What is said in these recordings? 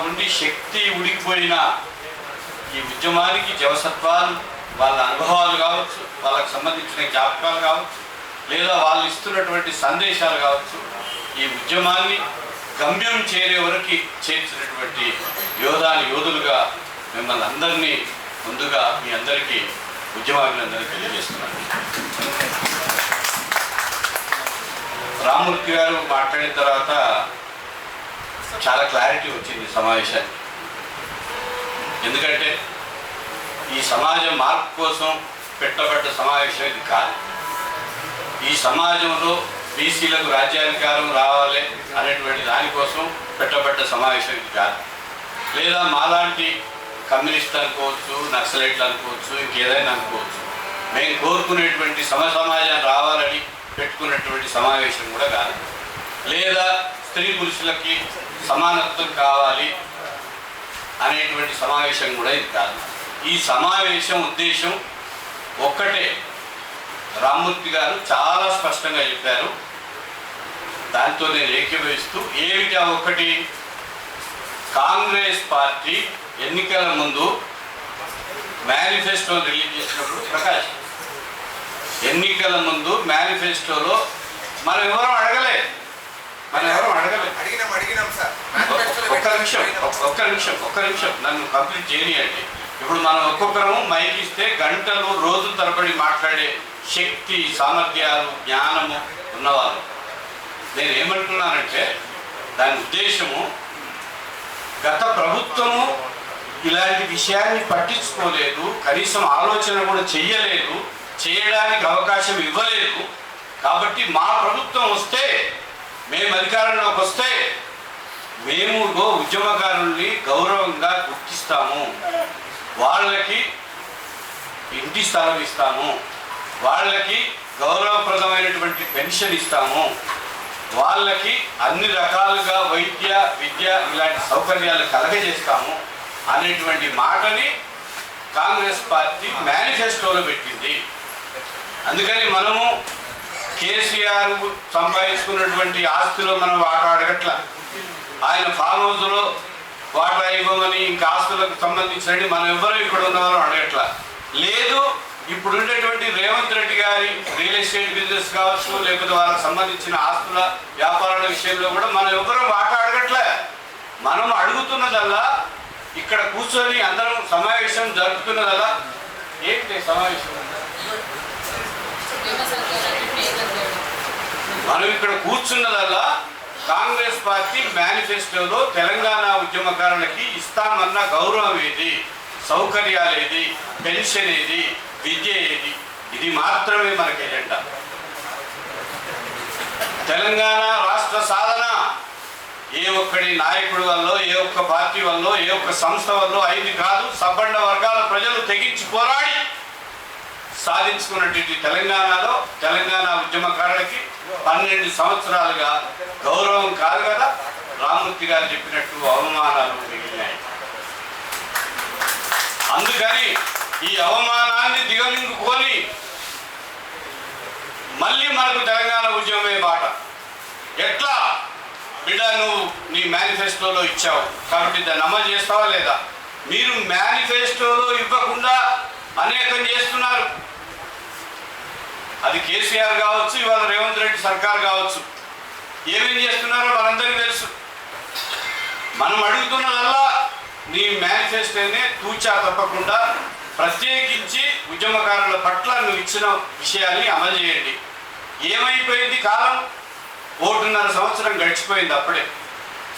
ఉండి శక్తి ఉడికిపోయిన ఈ ఉద్యమానికి జవసత్వాలు, వాళ్ళ అనుభవాలు కావచ్చు, వాళ్ళకు సంబంధించిన జ్ఞాపకాలు కావచ్చు, లేదా వాళ్ళు ఇస్తున్నటువంటి సందేశాలు కావచ్చు, ఈ ఉద్యమాన్ని గమ్యం చేరే వరకు చేర్చినటువంటి యోధులుగా మిమ్మల్ని అందరినీ ముందుగా మీ అందరికీ ఉద్యమాభినందనలు తెలియజేస్తున్నాను. రామ్మూర్తి గారు మాట్లాడిన తర్వాత చాలా క్లారిటీ వచ్చింది సమావేశానికి. ఎందుకంటే ఈ సమాజ మార్పు కోసం పెట్టబడ్డ సమావేశం ఇది కాదు. ఈ సమాజంలో బీసీలకు రాజ్యాధికారం రావాలి అనేటువంటి దానికోసం పెట్టబడ్డ సమావేశం ఇది కాదు. లేదా మాలాంటి కమ్యూనిస్ట్ అనుకోవచ్చు, నక్సలైట్లు అనుకోవచ్చు, ఇంకేదైనా అనుకోవచ్చు, మేము కోరుకునేటువంటి సమాజం రావాలని పెట్టుకున్నటువంటి సమావేశం కూడా కాదు. లేదా స్త్రీ పురుషులకి సమానత్వం కావాలి అనేటువంటి సమావేశం కూడా ఇది కాదు. ఈ సమావేశం ఉద్దేశం ఒక్కటే. రామ్మూర్తి గారు చాలా స్పష్టంగా చెప్పారు. దాంతో నేను ఏకీభవిస్తూ, ఏమిటి ఆ ఒక్కటి? కాంగ్రెస్ పార్టీ ఎన్నికల ముందు మేనిఫెస్టో రిలీజ్ చేసినప్పుడు, ప్రకాష్, ఎన్నికల ముందు మేనిఫెస్టోలో మనం ఎవరం అడగలే. ఒక్క నిమిషం నన్ను కంప్లీట్ చేయనియండి. ఇప్పుడు మనం ఒక్కొక్కరం మైక్ ఇస్తే గంటలు రోజుల తరబడి మాట్లాడే శక్తి, సామర్థ్యాలు, జ్ఞానము ఉన్నవారు. నేను ఏమంటున్నానంటే దాని ఉద్దేశము, గత ప్రభుత్వము ఇలాంటి విషయాన్ని పట్టించుకోలేదు, కనీసం ఆలోచన కూడా చెయ్యలేదు, చేయడానికి అవకాశం ఇవ్వలేదు. కాబట్టి మా ప్రభుత్వం వస్తే, మేము అధికారంలోకి వస్తే మేము ఉద్యమకారుల్ని గౌరవంగా గుర్తిస్తాము, వాళ్ళకి ఇంటి స్థలం ఇస్తాము, వాళ్ళకి గౌరవప్రదమైనటువంటి పెన్షన్ ఇస్తాము, వాళ్ళకి అన్ని రకాలుగా వైద్య, విద్య ఇలాంటి సౌకర్యాలు కలగజేస్తాము అనేటువంటి మాటని కాంగ్రెస్ పార్టీ మేనిఫెస్టోలో పెట్టింది. అందుకని మనము కేసీఆర్ సంపాదించుకున్నటువంటి ఆస్తిలో మనం వాటా అడగట్ల, ఆయన ఫామ్ హౌస్లో వాటా ఇవ్వమని ఇంకా ఆస్తులకు సంబంధించినవి మనం ఎవరు ఇక్కడ ఉన్నవారు అడగట్ల. లేదు, ఇప్పుడు ఉండేటువంటి రేవంత్ రెడ్డి గారి రియల్ ఎస్టేట్ బిజినెస్ కావచ్చు, లేకపోతే వాళ్ళకి సంబంధించిన ఆస్తుల వ్యాపారాల విషయంలో కూడా మనం ఎవరు వాటా అడగట్లే. మనం అడుగుతున్నదల్లా, ఇక్కడ కూర్చొని అందరం సమావేశం జరుపుతున్నదల్లా, ఏంటి సమావేశం? మనం ఇక్కడ కూర్చున్నదల్లా కాంగ్రెస్ పార్టీ మేనిఫెస్టోలో తెలంగాణ ఉద్యమకారులకి ఇస్తామన్న గౌరవం ఏది, సౌకర్యాలు ఏది, పెన్షన్ ఏది, విద్య ఏది, ఇది మాత్రమే మనకి ఎజెండా. తెలంగాణ రాష్ట్ర సాధన ఏ ఒక్కడి నాయకుడి వల్ల, ఏ ఒక్క పార్టీ వల్ల, ఏ ఒక్క సంస్థ వల్ల అయింది కాదు. సబ్బండ వర్గాల ప్రజలు తెగించి పోరాడి సాధించుకున్నటువంటి తెలంగాణలో తెలంగాణ ఉద్యమకారులకి 12 సంవత్సరాలుగా గౌరవం కాదు కదా, రామ్మూర్తి గారు చెప్పినట్టు అవమానాలు మిగిలినాయి. అందుకని ఈ అవమానాన్ని దిగమింగుకొని మళ్ళీ మనకు తెలంగాణ ఉద్యమమే బాట. ఎట్లా బిడ్డ, నువ్వు నీ మేనిఫెస్టోలో ఇచ్చావు కాబట్టి దాన్ని అమలు చేస్తావా లేదా? మీరు మేనిఫెస్టోలో ఇవ్వకుండా అనేకం చేస్తున్నారు. అది కేసీఆర్ కావచ్చు, ఇవాళ రేవంత్ రెడ్డి సర్కార్ కావచ్చు. ఏమేం చేస్తున్నారో మనందరికీ తెలుసు. మనం అడుగుతున్నదల్లా నీ మేనిఫెస్టోనే తూచా తప్పకుండా ప్రత్యేకించి ఉద్యమకారుల పట్ల నువ్వు ఇచ్చిన విషయాన్ని అమలు చేయండి. ఏమైపోయింది కాలం? 1.5 సంవత్సరం గడిచిపోయింది. అప్పుడే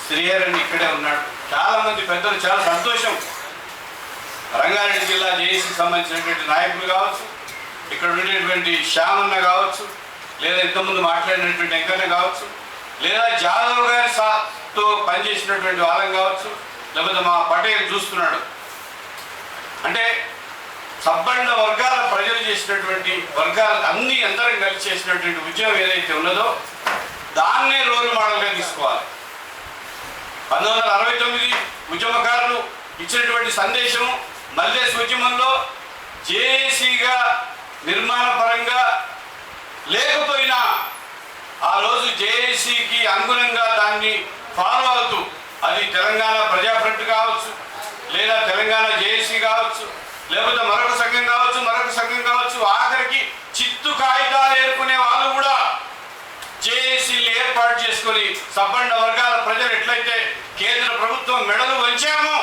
శ్రీహరిని ఇక్కడే ఉన్నాడు. చాలామంది పెద్దలు చాలా సంతోషం. రంగారెడ్డి జిల్లా జేఏసీకి సంబంధించినటువంటి నాయకులు కావచ్చు, ఇక్కడ ఉండేటువంటి శ్యామన్న కావచ్చు, లేదా ఇంతకుముందు మాట్లాడినటువంటి వెంకన్న కావచ్చు, లేదా జాదవ్ గారితో పనిచేసినటువంటి వాళ్ళం కావచ్చు, లేకపోతే మా పటేల్ చూస్తున్నాడు. అంటే సబ్బండ వర్గాల ప్రజలు చేసినటువంటి వర్గాలు అందరం కలిసి చేసినటువంటి ఉద్యమం ఏదైతే ఉన్నదో దాన్నే రోల్ మోడల్గా తీసుకోవాలి. 1969 ఉద్యమకారులు ఇచ్చినటువంటి సందేశం మల్దేశ్ ఉద్యమంలో జేఏసీగా నిర్మాణ పరంగా లేకపోయినా ఆ రోజు జేఏసీకి అనుగుణంగా దాన్ని ఫాలో అవుతూ, అది తెలంగాణ ప్రజాఫ్రంట్ లేదా తెలంగాణ జేఏసీ కావచ్చు, లేకపోతే మరొక సంఘం కావచ్చు, ఆఖరికి చిత్తు కాగితాలు ఏరుకునే వాళ్ళు కూడా జేఏసీలు ఏర్పాటు చేసుకొని సబ్బండ వర్గాల ప్రజలు ఎట్లయితే కేంద్ర ప్రభుత్వం మెడలు వంచామో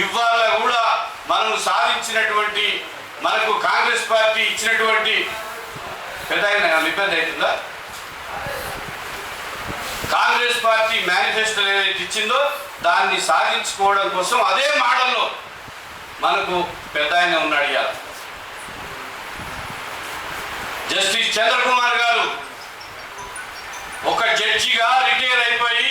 ఇవాళ కూడా మనం సాధించినటువంటి, మనకు కాంగ్రెస్ పార్టీ ఇచ్చినటువంటి పెద్ద ఇబ్బంది అవుతుందా? కాంగ్రెస్ పార్టీ మేనిఫెస్టో ఏదైతే ఇచ్చిందో దాన్ని సాధించుకోవడం కోసం అదే మోడల్లో మనకు పెద్ద ఆయన ఉన్నాడు. ఇవాళ జస్టిస్ చంద్రకుమార్ గారు ఒక జడ్జిగా రిటైర్ అయిపోయి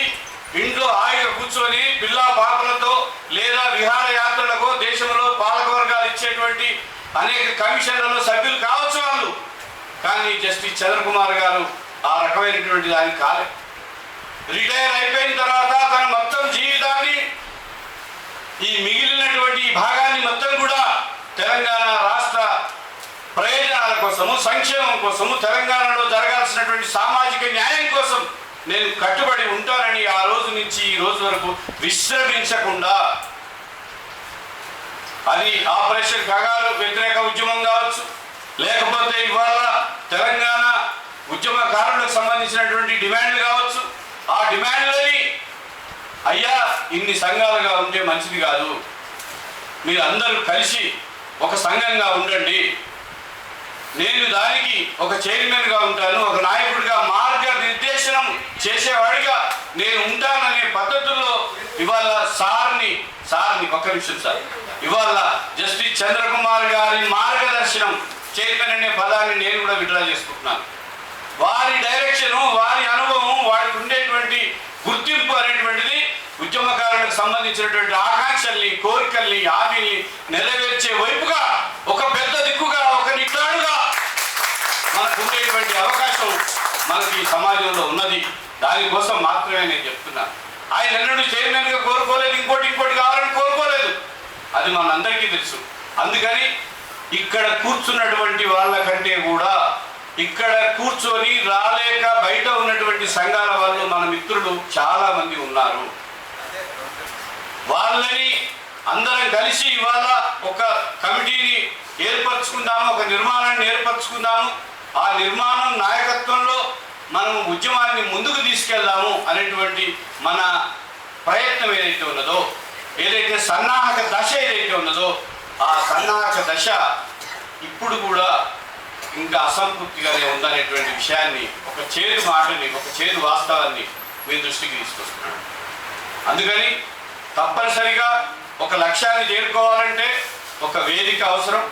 ఇంట్లో హాయిగా కూర్చొని పిల్లా పాపలతో లేదా విహారయాత్రలకు దేశంలో పాలకవర్గాలు ఇచ్చేటువంటి అనేక కమిషన్లలో సభ్యులు కావచ్చు వాళ్ళు, కానీ జస్టిస్ చంద్రకుమార్ గారు ఆ రకమైనటువంటి దానికి కాలే. రిటైర్ అయిపోయిన తర్వాత తన మొత్తం జీవితాన్ని, ఈ మిగిలినటువంటి భాగాన్ని మొత్తం కూడా తెలంగాణ రాష్ట్ర ప్రయోజనాల కోసము, సంక్షేమం కోసము, తెలంగాణలో జరగాల్సినటువంటి సామాజిక న్యాయం కోసం నేను కట్టుబడి ఉంటానని ఆ రోజు నుంచి ఈ రోజు వరకు విశ్రమించకుండా, అది ఆపరేషన్ కగారు వ్యతిరేక ఉద్యమం కావచ్చు, లేకపోతే ఇవాళ తెలంగాణ ఉద్యమకారులకు సంబంధించినటువంటి డిమాండ్లు కావచ్చు, ఆ డిమాండ్లని అయ్యా ఇన్ని సంఘాలుగా ఉంటే మంచిది కాదు, మీరు అందరూ కలిసి ఒక సంఘంగా ఉండండి, నేను దానికి ఒక చైర్మన్గా ఉంటాను, ఒక నాయకుడిగా మార్గనిర్దేశనం చేసేవాడిగా నేను ఉంటాననే పద్ధతుల్లో ఇవాళ సార్ని ఒక్క నిమిషం సార్, ఇవాళ జస్టిస్ చంద్రకుమార్ గారి మార్గదర్శనం చైర్మన్ అనే పదాన్ని నేను కూడా విడ్రా చేసుకుంటున్నాను. వారి డైరెక్షను, వారి అనుభవం, వారికి ఉండేటువంటి గుర్తింపు అనేటువంటిది ఉద్యమకారులకు సంబంధించినటువంటి ఆకాంక్షల్ని, కోరికల్ని, హామీల్ని నెరవేర్చే వైపుగా ఒక పెద్ద దిక్కుగా, ఒక నిట్టాడుగా మనకు ఉండేటువంటి అవకాశం మనకి సమాజంలో ఉన్నది. దానికోసం మాత్రమే నేను చెప్తున్నాను. ఆయన ఎన్నడూ చైర్మన్గా కోరుకోలేదు, ఇంకోటి కావాలని కోరుకోలేదు, అది మనందరికీ తెలుసు. అందుకని ఇక్కడ కూర్చున్నటువంటి వాళ్ళకంటే కూడా ఇక్కడ కూర్చొని రాలేక బయట ఉన్నటువంటి సంఘాల వాళ్ళు మన మిత్రులు చాలా మంది ఉన్నారు. వాళ్ళని అందరం కలిసి ఇవాళ ఒక కమిటీని ఏర్పరచుకుందాము, ఒక నిర్మాణాన్ని ఏర్పరచుకుందాము, ఆ నిర్మాణం నాయకత్వంలో మనం ఉద్యమాన్ని ముందుకు తీసుకెళ్దాము అనేటువంటి మన ప్రయత్నం ఏదైతే ఉన్నదో, ఏదైతే సన్నాహక దశ ఏదైతే ఉన్నదో, ఆ సన్నాహక దశ ఇప్పుడు కూడా ఇంకా అసంతృప్తిగానే ఉందనేటువంటి విషయాన్ని, ఒక చేదు మాటని, ఒక చేదు వాస్తవాన్ని మీ దృష్టికి తీసుకొస్తున్నాను. అందుకని తప్పనిసరిగా ఒక లక్ష్యాన్ని చేరుకోవాలంటే ఒక వేదిక అవసరం.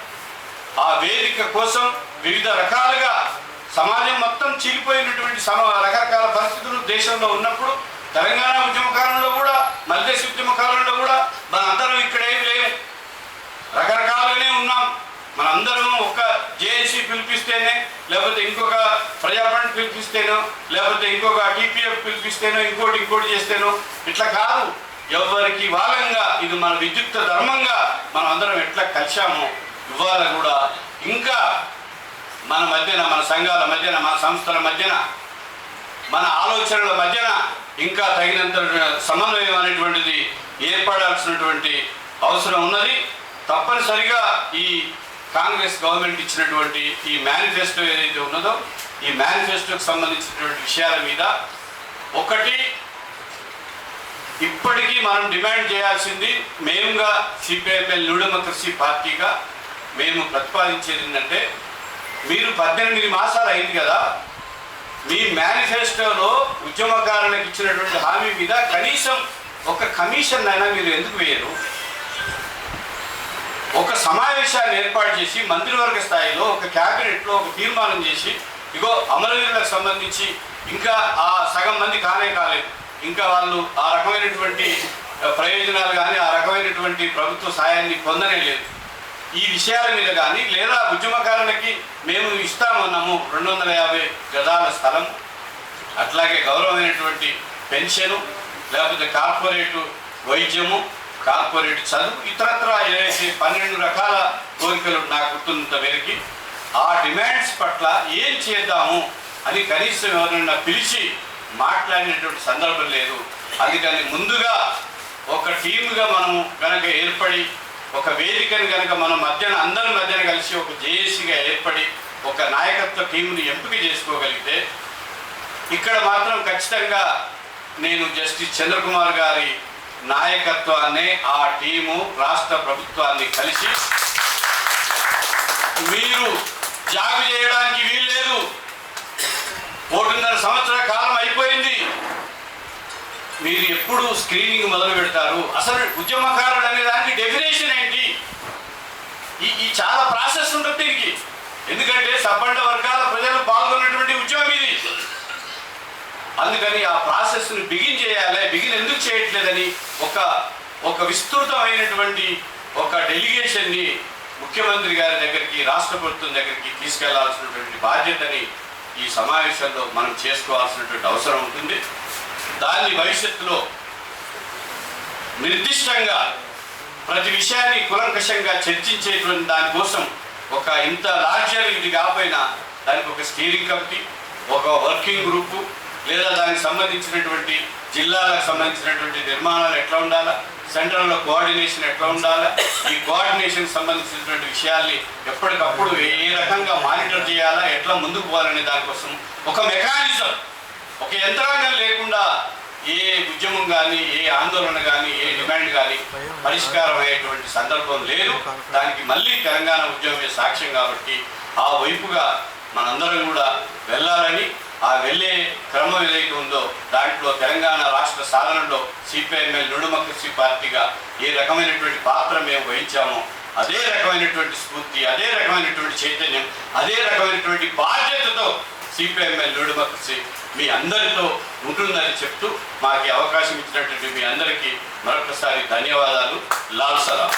ఆ వేదిక కోసం వివిధ రకాలుగా సమాజం మొత్తం చీలిపోయినటువంటి రకరకాల పరిస్థితులు దేశంలో ఉన్నప్పుడు, తెలంగాణ ఉద్యమ కాలంలో కూడా, మల్దేశ ఉద్యమ కాలంలో కూడా మనందరం ఇక్కడేం లేవు, రకరకాలుగానే ఉన్నాం. మనందరం ఒక జేఏసీ పిలిపిస్తేనే, లేకపోతే ఇంకొక ప్రజాఫ్రంట్ పిలిపిస్తేనో, లేకపోతే ఇంకొక టీపీఎఫ్ పిలిపిస్తేనో, ఇంకోటి చేస్తేనో ఇట్లా కాదు. ఎవరికి వాళ్ళంగా ఇది మన విద్యుక్త ధర్మంగా మనం అందరం ఎట్లా కలిశామో ఇవాళ కూడా ఇంకా మన మధ్యన, మన సంఘాల మధ్యన, మన సంస్థల మధ్యన, మన ఆలోచనల మధ్యన ఇంకా తగినంత సమన్వయం అనేటువంటిది ఏర్పడాల్సినటువంటి అవసరం ఉన్నది. తప్పనిసరిగా ఈ కాంగ్రెస్ గవర్నమెంట్ ఇచ్చినటువంటి ఈ మేనిఫెస్టో ఏదైతే ఉన్నదో, ఈ మేనిఫెస్టోకి సంబంధించినటువంటి విషయాల మీద ఒకటి ఇప్పటికీ మనం డిమాండ్ చేయాల్సింది, మేముగా సిపిఐఎంఎల్ న్యూ డెమోక్రసీ పార్టీగా మేము ప్రతిపాదించేది ఏంటంటే, మీరు 18 మాసాలు అయింది కదా, మీ మేనిఫెస్టోలో ఉద్యమకారులకు ఇచ్చినటువంటి హామీ మీద కనీసం ఒక కమిషన్ అయినా మీరు ఎందుకు వేయరు? ఒక సమావేశాన్ని ఏర్పాటు చేసి మంత్రివర్గ స్థాయిలో ఒక క్యాబినెట్లో ఒక తీర్మానం చేసి, ఇగో అమరవీరులకు సంబంధించి ఇంకా ఆ సగం మంది కాలేదు, ఇంకా వాళ్ళు ఆ రకమైనటువంటి ప్రయోజనాలు కానీ ఆ రకమైనటువంటి ప్రభుత్వ సాయాన్ని పొందనే లేదు, ఈ విషయాల మీద కానీ, లేదా ఉద్యమకారులకి మేము ఇస్తామన్నాము 250 గజాల స్థలం, అట్లాగే గౌరవమైనటువంటి పెన్షను, లేకపోతే కార్పొరేటు వైద్యము, కార్పొరేట్ చదువు, ఇతరత్ర ఏదైతే 12 రకాల కోరికలు నాకు గుర్తున్నంత మేరకి ఆ డిమాండ్స్ పట్ల ఏం చేద్దాము అని కనీసం ఎవరైనా పిలిచి మాట్లాడినటువంటి సందర్భం లేదు. అందుకని ముందుగా ఒక టీముగా మనం కనుక ఏర్పడి ఒక వేదికను కనుక మనం అందరి మధ్యన కలిసి ఒక జేఏసీగా ఏర్పడి ఒక నాయకత్వ టీంని ఎంపిక చేసుకోగలిగితే ఇక్కడ మాత్రం ఖచ్చితంగా నేను జస్టిస్ చంద్రకుమార్ గారి నాయకత్వాన్ని ఆ టీము రాష్ట్ర ప్రభుత్వాన్ని కలిసి మీరు జాగు చేయడానికి వీల్లేదు, 1.5 సంవత్సర కాలం అయిపోయింది, మీరు ఎప్పుడు స్క్రీనింగ్ మొదలు పెడతారు, అసలు ఉద్యమకారుడు అనే దానికి డెఫినేషన్ ఏంటి, ఈ చాలా ప్రాసెస్ ఉంటుంది దీనికి. ఎందుకంటే సబ్బండ వర్గాల ప్రజలు పాల్గొన్నటువంటి ఉద్యమం ఇది. అందుకని ఆ ప్రాసెస్ని బిగిన్ చేయాలి. బిగిన్ ఎందుకు చేయట్లేదని ఒక విస్తృతమైనటువంటి ఒక డెలిగేషన్ని ముఖ్యమంత్రి గారి దగ్గరికి, రాష్ట్ర ప్రభుత్వం దగ్గరికి తీసుకెళ్లాల్సినటువంటి బాధ్యతని ఈ సమావేశంలో మనం చేసుకోవాల్సినటువంటి అవసరం ఉంటుంది. దాన్ని భవిష్యత్తులో నిర్దిష్టంగా ప్రతి విషయాన్ని కులంకషంగా చర్చించేటువంటి దానికోసం ఒక ఇంత లార్జర్ ఇది కాకపోయినా దానికి ఒక స్టీరింగ్ కమిటీ, ఒక వర్కింగ్ గ్రూపు, లేదా దానికి సంబంధించినటువంటి జిల్లాలకు సంబంధించినటువంటి నిర్మాణాలు ఎట్లా ఉండాలా, సెంట్రల్లో కోఆర్డినేషన్ ఎట్లా ఉండాలా, ఈ కోఆర్డినేషన్ సంబంధించినటువంటి విషయాల్ని ఎప్పటికప్పుడు ఏ రకంగా మానిటర్ చేయాలా, ఎట్లా ముందుకు పోవాలనే దానికోసం ఒక మెకానిజం, ఒక యంత్రాంగం లేకుండా ఏ ఉద్యమం కానీ, ఏ ఆందోళన కానీ, ఏ డిమాండ్ కానీ పరిష్కారం అయ్యేటువంటి సందర్భం లేదు. దానికి మళ్ళీ తెలంగాణ ఉద్యమమే సాక్ష్యం కాబట్టి ఆ వైపుగా మనందరం కూడా వెళ్ళాలని, ఆ వెళ్ళే క్రమం ఏదైతే ఉందో దాంట్లో తెలంగాణ రాష్ట్ర సాధనలో సిపిఐఎంఎల్ నిడుమకసి పార్టీగా ఏ రకమైనటువంటి పాత్ర మేము వహించామో అదే రకమైనటువంటి స్ఫూర్తి, అదే రకమైనటువంటి చైతన్యం, అదే రకమైనటువంటి బాధ్యతతో సిపిఐఎంఎల్ నిడుమకసి మీ అందరితో ఉంటుందని చెప్తూ మాకు అవకాశం ఇచ్చినటువంటి మీ అందరికీ మరొకసారి ధన్యవాదాలు. లాల్ సలాం.